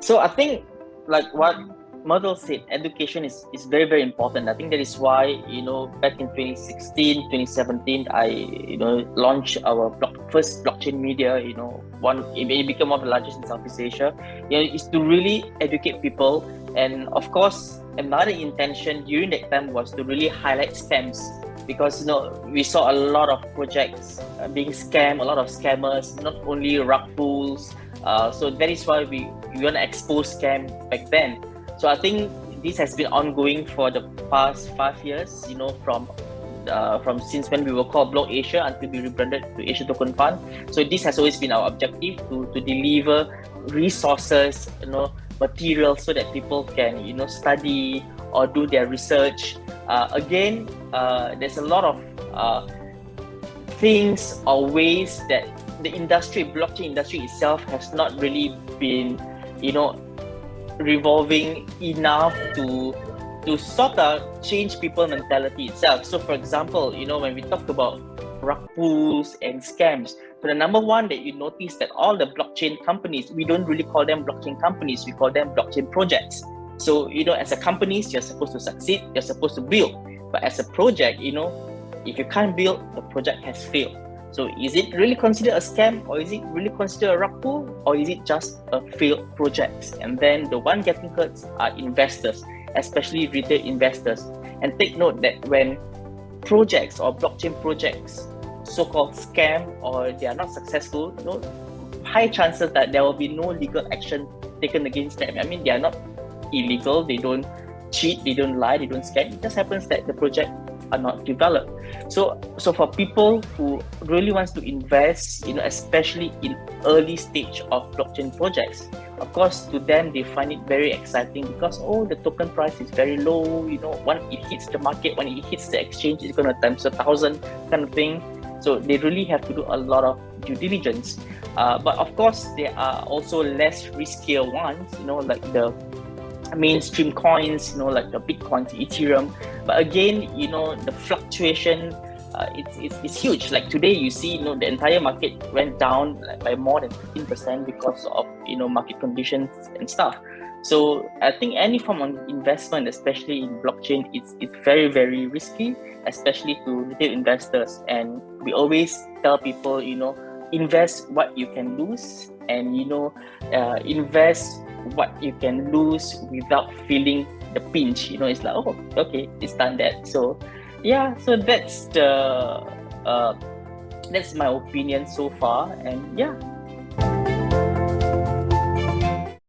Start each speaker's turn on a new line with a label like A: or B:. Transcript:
A: So I think, like what Myrtle said, education is very, very important. I think that is why, back in 2016, 2017, I, launched our first blockchain media, it became one of the largest in Southeast Asia, is to really educate people. And of course, another intention during that time was to really highlight scams, because, we saw a lot of projects being scammed, a lot of scammers, not only rug pulls. So that is why we want to expose scam back then. So I think this has been ongoing for the past 5 years, from since when we were called Block Asia until we rebranded to Asia Token Fund. So this has always been our objective, to deliver resources, materials, so that people can, study or do their research. Again, there's a lot of things or ways that the blockchain industry itself has not really been, revolving enough to sort of change people's mentality itself. So for example, when we talk about rug pulls and scams, so the number one that you notice that all the blockchain companies, we don't really call them blockchain companies, we call them blockchain projects. So, as a company, you're supposed to succeed, you're supposed to build. But as a project, if you can't build, the project has failed. So is it really considered a scam, or is it really considered a rug pull, or is it just a failed project? And then the one getting hurt are investors, especially retail investors. And take note that when projects or blockchain projects so-called scam or they are not successful, high chances that there will be no legal action taken against them. I mean, they are not illegal, they don't cheat, they don't lie, they don't scam. It just happens that the project are not developed. So for people who really wants to invest, especially in early stage of blockchain projects, of course, to them, they find it very exciting because, the token price is very low. When it hits the market, when it hits the exchange, it's going to times 1,000 kind of thing. So they really have to do a lot of due diligence. But of course, there are also less riskier ones, like the mainstream coins, like the Bitcoin, Ethereum. But again, the fluctuation, it's huge. Like today, you see, the entire market went down by more than 15% because of, market conditions and stuff. So I think any form of investment, especially in blockchain, it's very, very risky, especially to retail investors. And we always tell people, invest what you can lose, and invest what you can lose without feeling the pinch. It's like, oh, okay, it's done that. So yeah, so that's my opinion so far. And yeah,